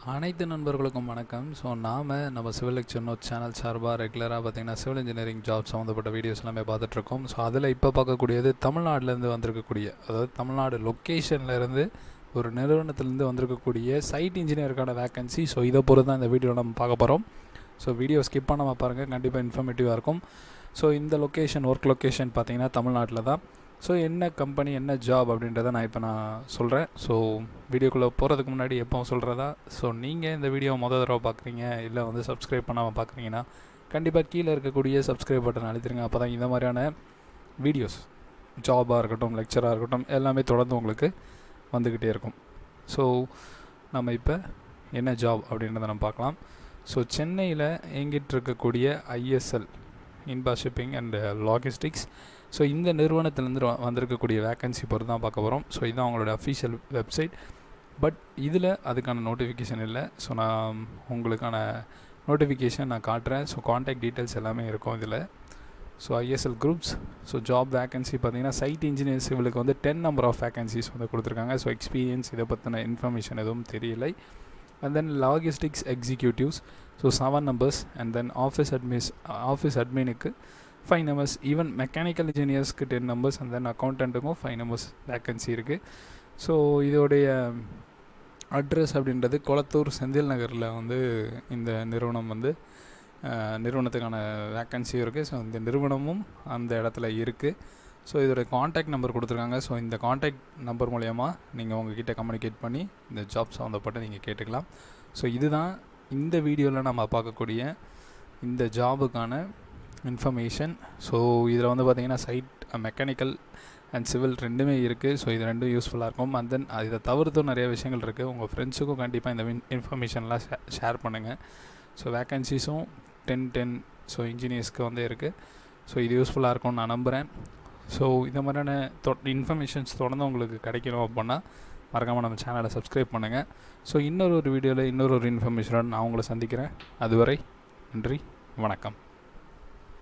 அனைத்து நண்பர்களுக்கும் வணக்கம். ஸோ நம்ம சிவில் லெக்சர் நோட் சேனல் சார்பாக ரெகுலராக பார்த்திங்கன்னா சிவில் இன்ஜினியரிங் ஜாப் சம்மந்தப்பட்ட வீடியோஸ் எல்லாமே பார்த்துட்ருக்கோம். ஸோ அதில் இப்போ பார்க்கக்கூடியது தமிழ்நாட்டிலேருந்து வந்திருக்கக்கூடிய, அதாவது தமிழ்நாடு லொக்கேஷன்லேருந்து ஒரு நிறுவனத்திலேருந்து வந்திருக்கக்கூடிய சைட் இன்ஜினியருக்கான வேக்கன்சி. ஸோ இதை பொறுத்து தான் இந்த வீடியோ நம்ம பார்க்க போகிறோம். ஸோ வீடியோ ஸ்கிப் பண்ணாமல் பாருங்கள், கண்டிப்பாக இன்ஃபர்மேட்டிவாக இருக்கும். ஸோ இந்த ஒர்க் லொக்கேஷன் பார்த்திங்கன்னா தமிழ்நாட்டில் தான். ஸோ என்ன கம்பெனி என்ன ஜாப் அப்படின்றத நான் சொல்கிறேன். ஸோ வீடியோக்குள்ளே போகிறதுக்கு முன்னாடி எப்போ சொல்கிறதா, ஸோ நீங்கள் இந்த வீடியோ தடவை பார்க்குறீங்க இல்லை சப்ஸ்கிரைப் பண்ணாமல் பார்க்குறீங்கன்னா கண்டிப்பாக கீழே இருக்கக்கூடிய சப்ஸ்கிரைப் பட்டன் அழுத்திடுங்க. அப்போ தான் இந்த மாதிரியான வீடியோஸ், ஜாபாக இருக்கட்டும் லெக்சராக இருக்கட்டும், எல்லாமே தொடர்ந்து உங்களுக்கு வந்துக்கிட்டே இருக்கும். ஸோ நம்ம இப்போ என்ன ஜாப் அப்படின்றத நம்ம பார்க்கலாம். ஸோ சென்னையில் இயங்கிட்டு இருக்கக்கூடிய ISL Inba shipping and logistics. So இந்த நிறுவனத்திலேருந்து வந்திருக்கக்கூடிய வேக்கன்சி பொறுத்து தான் பார்க்க போகிறோம். ஸோ இதுதான் அவங்களோட அஃபிஷியல் வெப்சைட். பட் இதில் அதுக்கான நோட்டிஃபிகேஷன் இல்லை. ஸோ நான் உங்களுக்கான நோட்டிஃபிகேஷன் நான் காட்டுறேன். ஸோ காண்டாக்ட் டீட்டெயில்ஸ் எல்லாமே இருக்கும் இதில். So ISL groups. So job vacancy பார்த்திங்கன்னா சைட் இன்ஜினியர் சிவிலுக்கு 10 நம்பர் ஆஃப் வேக்கன்சிஸ் கொடுத்துருக்காங்க. ஸோ எக்ஸ்பீரியன்ஸ் இதை பற்றின இன்ஃபர்மேஷன் எதுவும் தெரியலை. And then logistics executives. So 7 numbers. And then office அட்மினுக்கு 5 நம்பர்ஸ். ஈவன் மெக்கானிக்கல் இன்ஜினியர்ஸ்க்கு 10 நம்பர்ஸ். அண்ட் தென் அக்கௌண்டண்ட்டுக்கும் 5 நம்பர்ஸ் வேக்கன்சி இருக்குது. ஸோ இதோடைய அட்ரஸ் அப்படின்றது கொளத்தூர் செந்தில் நகரில் இந்த நிறுவனம் நிறுவனத்துக்கான வேக்கன்சியும் இருக்குது. ஸோ இந்த நிறுவனமும் அந்த இடத்துல இருக்குது. ஸோ இதோடைய காண்டாக்ட் நம்பர் கொடுத்துருக்காங்க. ஸோ இந்த காண்டாக்ட் நம்பர் மூலயமா நீங்கள் உங்ககிட்ட கம்யூனிகேட் பண்ணி இந்த ஜாப் சம்மந்தப்பட்டு நீங்கள் கேட்டுக்கலாம். ஸோ இதுதான் இந்த வீடியோவில் நம்ம பார்க்கக்கூடிய இந்த ஜாபுக்கான இன்ஃபர்மேஷன். ஸோ இதில் பார்த்திங்கன்னா சைட் மெக்கானிக்கல் அண்ட் சிவில் ரெண்டுமே இருக்குது. ஸோ இது ரெண்டும் யூஸ்ஃபுல்லாக இருக்கும். அண்ட் தென் இதை தவிர்த்தும் நிறைய விஷயங்கள் இருக்குது. உங்கள் ஃப்ரெண்ட்ஸுக்கும் கண்டிப்பாக இந்த இன்ஃபர்மேஷன்லாம் ஷேர் பண்ணுங்கள். ஸோ வேக்கன்சிஸும் 10 ஸோ இன்ஜினியர்ஸ்க்கு இருக்குது. ஸோ இது யூஸ்ஃபுல்லாக இருக்கும்னு நான் நம்புகிறேன். ஸோ இந்த மாதிரியான இன்ஃபர்மேஷன்ஸ் தொடர்ந்து உங்களுக்கு கிடைக்கணும் அப்படின்னா மறக்காமல் நம்ம சேனலை சப்ஸ்கிரைப் பண்ணுங்கள். ஸோ இன்னொரு வீடியோவில் இன்னொரு இன்ஃபர்மேஷனோட நான் உங்களை சந்திக்கிறேன். அதுவரை நன்றி, வணக்கம்.